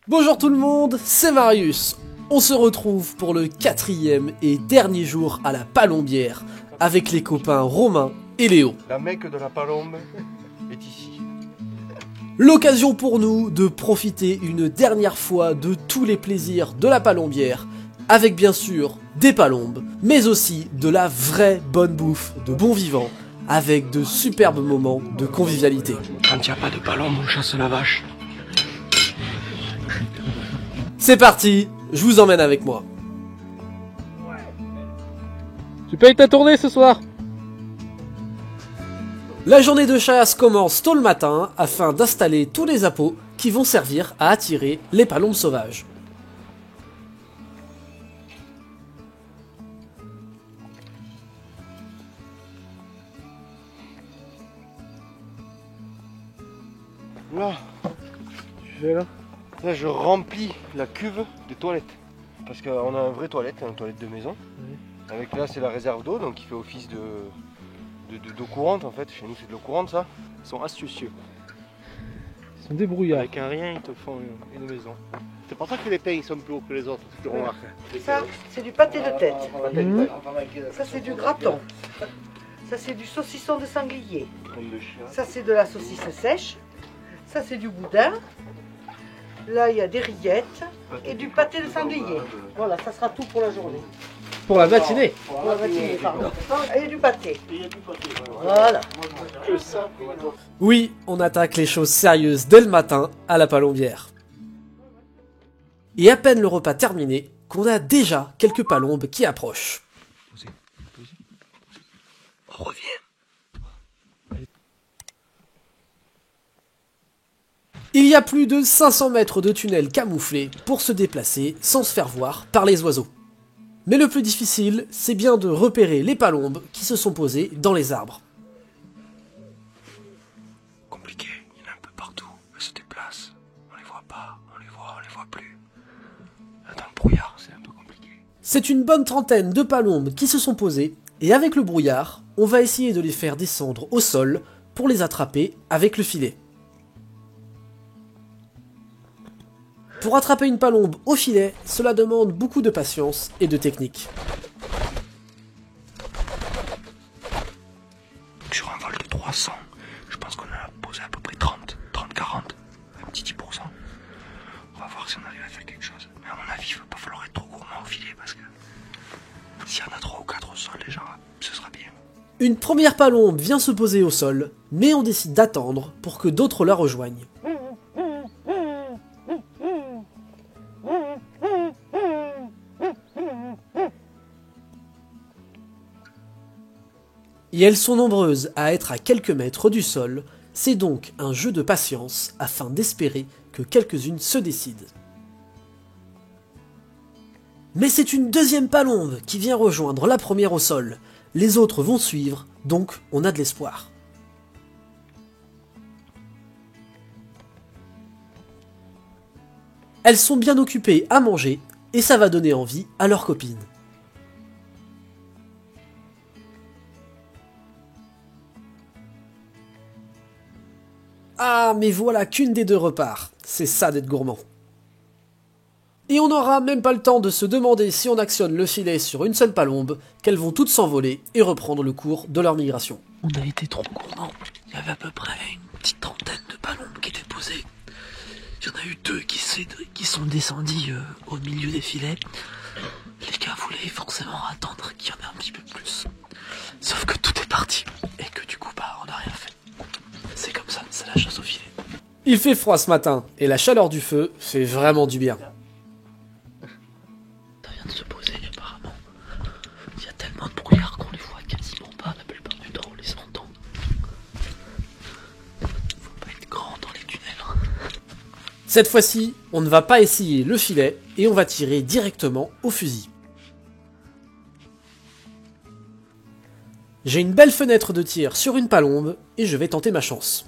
Bonjour tout le monde, c'est Marius. On se retrouve pour le 4e et dernier jour à la Palombière avec les copains Romain et Léo. La Mecque de la Palombe est ici. L'occasion pour nous de profiter une dernière fois de tous les plaisirs de la Palombière, avec bien sûr des palombes, mais aussi de la vraie bonne bouffe de bon vivant, avec de superbes moments de convivialité. Quand il n'y a pas de palombe, on chasse la vache. C'est parti, je vous emmène avec moi. Tu payes ta tournée ce soir? La journée de chasse commence tôt le matin afin d'installer tous les appâts qui vont servir à attirer les palombes sauvages. Là, Tu fais là? là, je remplis la cuve de toilettes. Parce qu'on a une vraie toilette, une toilette de maison. Oui. Avec là, c'est la réserve d'eau, donc il fait office d'eau courante en fait. Chez nous, c'est de l'eau courante ça. Ils sont astucieux. Ils sont débrouillards. Avec un rien, ils te font une maison. C'est pour ça que les pains ils sont plus hauts que les autres, tu remarques. Ça, c'est du pâté de tête. Mmh. Ça, c'est du graton. Ça, c'est du saucisson de sanglier. Comme de chien. Ça, c'est de la saucisse sèche. Ça, c'est du boudin. Là, il y a des rillettes et du pâté de sanglier. Voilà, ça sera tout pour la journée. Pour la matinée. Pour la matinée, pardon. Et du pâté. Voilà. Oui, on attaque les choses sérieuses dès le matin à la Palombière. Et à peine le repas terminé, qu'on a déjà quelques palombes qui approchent. On revient. Il y a plus de 500 mètres de tunnel camouflés pour se déplacer sans se faire voir par les oiseaux. Mais le plus difficile, c'est bien de repérer les palombes qui se sont posées dans les arbres. Compliqué, il y en a un peu partout. Elles se déplacent. On les voit pas, on les voit plus. Là, dans le brouillard, c'est un peu compliqué. C'est une bonne trentaine de palombes qui se sont posées, et avec le brouillard, on va essayer de les faire descendre au sol pour les attraper avec le filet. Pour attraper une palombe au filet, cela demande beaucoup de patience et de technique. Sur un vol de 300, je pense qu'on a posé à peu près 30, 40, un petit 10%. On va voir si on arrive à faire quelque chose. Mais à mon avis, il va pas falloir être trop gourmand au filet parce que s'il y en a 3 ou 4 au sol déjà, ce sera bien. Une première palombe vient se poser au sol, mais on décide d'attendre pour que d'autres la rejoignent. Et elles sont nombreuses à être à quelques mètres du sol, c'est donc un jeu de patience afin d'espérer que quelques-unes se décident. Mais c'est une deuxième palombe qui vient rejoindre la première au sol. Les autres vont suivre, donc on a de l'espoir. Elles sont bien occupées à manger, et ça va donner envie à leurs copines. Ah, mais voilà qu'une des deux repart. C'est ça d'être gourmand. Et on n'aura même pas le temps de se demander si on actionne le filet sur une seule palombe, qu'elles vont toutes s'envoler et reprendre le cours de leur migration. On a été trop gourmands. Il y avait à peu près une petite trentaine de palombes qui étaient posées. Il y en a eu 2 qui sont descendus au milieu des filets. Les gars voulaient forcément attendre qu'il y en ait un petit peu plus. Sauf que tout est parti. Et que du coup, on n'a rien fait. C'est comme ça, c'est la chasse au filet. Il fait froid ce matin, et la chaleur du feu fait vraiment du bien. Ça vient de se poser apparemment. Il y a tellement de brouillard qu'on les voit quasiment pas la plupart du temps, on les entend. Faut pas être grand dans les tunnels. Cette fois-ci, on ne va pas essayer le filet, et on va tirer directement au fusil. J'ai une belle fenêtre de tir sur une palombe, et je vais tenter ma chance.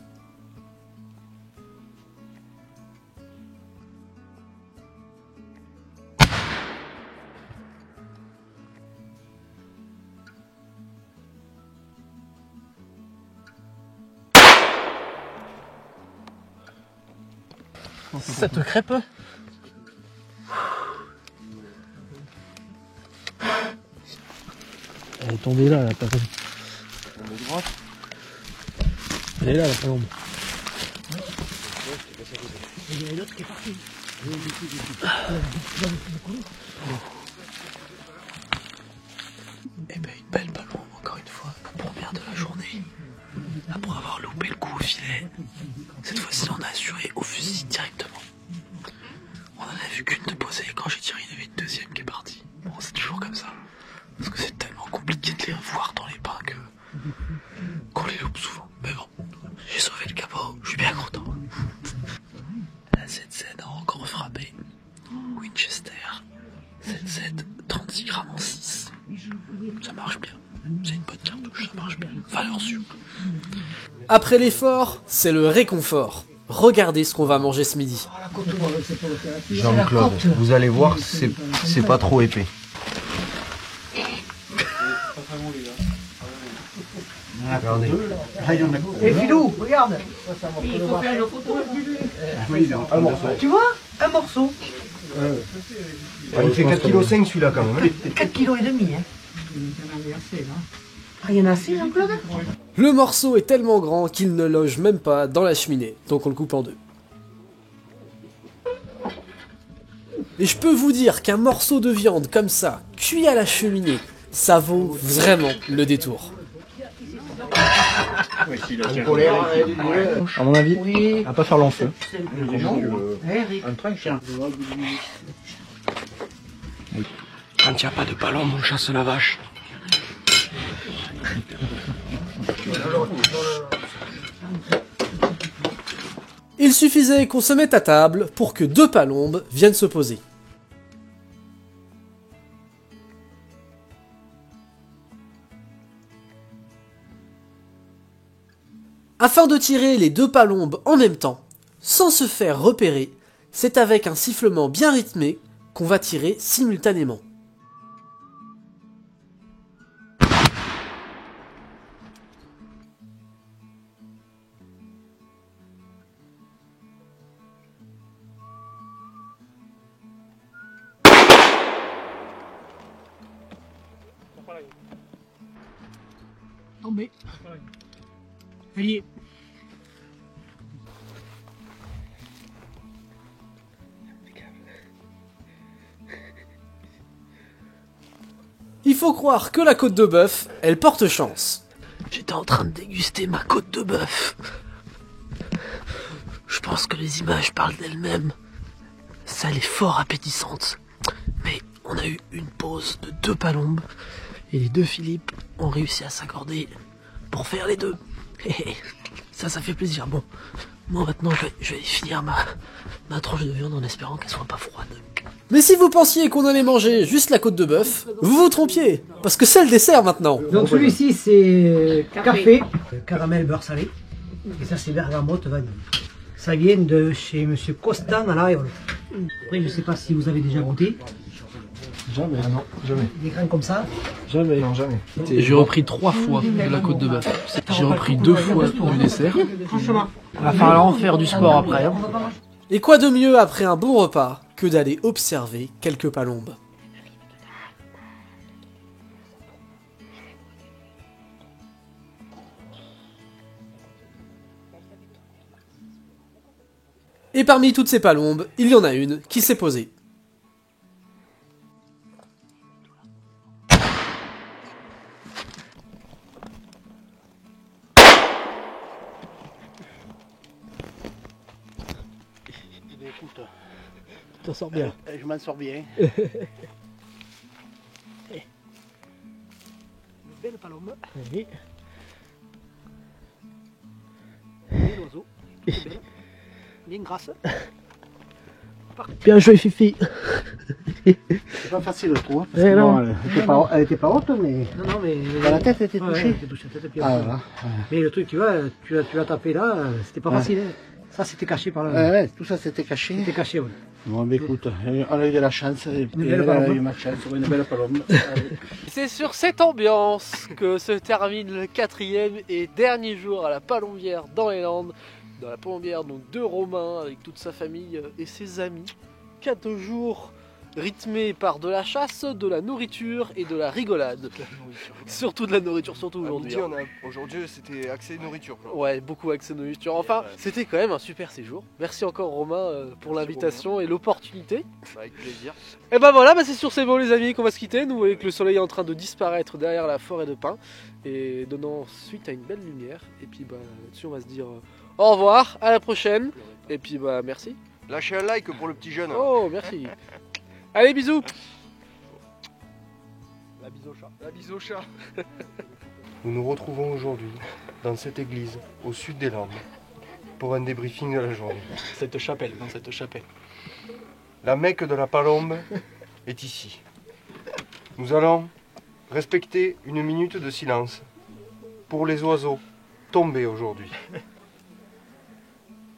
Ça te crêpe? Elle est tombée là, la palombe. Elle est là, la palombe. Il y en a l'autre qui est parti. Eh ben une belle palombe encore une fois, la première de la journée. Après avoir loupé le coup au filet, cette fois-ci on a assuré au fusil directement. On en a vu qu'une de posée, quand j'ai tiré il y avait une deuxième qui est partie. Bon c'est toujours comme ça, parce que c'est tellement compliqué de les voir dans les pins qu'on les loupe souvent. Mais bon, j'ai sauvé le capot, je suis bien content. La ZZ a encore frappé. Winchester, ZZ 36 grammes en 6. Ça marche bien. C'est une bonne cartouche, ça marche bien. Valeur sûre. Après l'effort, c'est le réconfort. Regardez ce qu'on va manger ce midi. Jean-Claude, vous allez voir, c'est pas trop épais. Regardez. Et Philou, regarde. Il faut faire une photo. Tu vois, un morceau. Il fait 4,5 kg celui-là quand même. 4,5 kg. Hein. Ah, il y en a assez, Jean-Claude? Le morceau est tellement grand qu'il ne loge même pas dans la cheminée, donc on le coupe en deux. Et je peux vous dire qu'un morceau de viande comme ça, cuit à la cheminée, ça vaut vraiment le détour. À mon avis, Oui. elle va pas faire long feu. Quand il n'y a pas de palombe, on chasse la vache. Il suffisait qu'on se mette à table pour que 2 palombes viennent se poser. Afin de tirer les 2 palombes en même temps, sans se faire repérer, c'est avec un sifflement bien rythmé qu'on va tirer simultanément. Tombé. Elle y est. Il faut croire que la côte de bœuf, elle porte chance. J'étais en train de déguster ma côte de bœuf. Je pense que les images parlent d'elles-mêmes. Ça, elle est fort appétissante. Mais on a eu une pause de 2 palombes. Et les 2 Philippe ont réussi à s'accorder pour faire les 2. Ça fait plaisir. Bon, moi maintenant je vais finir ma tranche de viande en espérant qu'elle soit pas froide. Mais si vous pensiez qu'on allait manger juste la côte de bœuf, vous vous trompiez, parce que c'est le dessert maintenant. Donc celui-ci c'est café, caramel beurre salé, et ça c'est bergamote vanille. Ça vient de chez Monsieur Costan à l'Arriole. Après je sais pas si vous avez déjà goûté. Jamais. Ah non, jamais. Des grains comme ça. Jamais. Non, jamais. J'ai repris 3 fois de la côte de bœuf. J'ai repris 2 fois du dessert. Franchement. On va falloir en faire du sport après. Hein. Et quoi de mieux après un bon repas que d'aller observer quelques palombes. Et parmi toutes ces palombes, il y en a une qui s'est posée. Écoute, Tu t'en sors bien. je m'en sors bien. Belle palombe, Oui. bel oiseau, belle, bien grasse. Bien joué, Fifi. C'est pas facile le trou, hein, parce Eh que non. bon, elle était pas haute, mais Non, non, mais. la tête était Ouais, touchée. elle était touchée, la tête, et puis Ah, après. voilà. Mais le truc, tu vois, tu l'as tapé là, c'était pas Ouais. facile. Hein. Ça c'était caché par là. Ouais, tout ça c'était caché. C'était caché, ouais. Bon, mais écoute, on a eu de la chance, et puis belle elle a palombe. eu ma chance, une belle palombe. C'est sur cette ambiance que se termine le 4e et dernier jour à la Palombière dans les Landes. Dans la Palombière donc de Romain avec toute sa famille et ses amis. 4 jours rythmé par de la chasse, de la nourriture et de la rigolade. Surtout de la nourriture, surtout aujourd'hui. Aujourd'hui, c'était axé nourriture. Ouais, beaucoup accès nourriture. Enfin, c'était quand même un super séjour. Merci encore Romain pour l'invitation et l'opportunité. Avec plaisir. Et ben voilà, c'est sur ces mots les amis qu'on va se quitter. Nous voyez que le soleil est en train de disparaître derrière la forêt de pins et donnant suite à une belle lumière. Et puis là-dessus on va se dire au revoir, à la prochaine. Et puis merci. Lâchez un like pour le petit jeune. Oh merci. Allez bisous. La bise au chat. La bise au chat. Nous nous retrouvons aujourd'hui dans cette église au sud des Landes pour un débriefing de la journée. Cette chapelle, dans cette chapelle. La Mecque de la Palombe est ici. Nous allons respecter une minute de silence pour les oiseaux tombés aujourd'hui.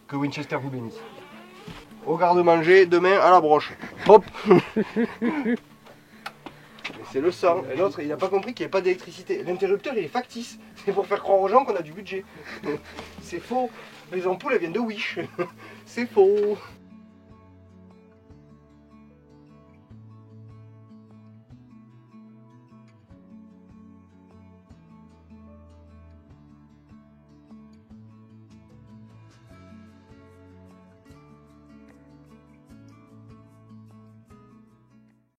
Que Winchester vous bénisse. Au garde-manger, demain à la broche. Hop. C'est le sang. Et l'autre, il n'a pas compris qu'il n'y avait pas d'électricité. L'interrupteur, il est factice. C'est pour faire croire aux gens qu'on a du budget. C'est faux. Les ampoules, elles viennent de Wish. C'est faux.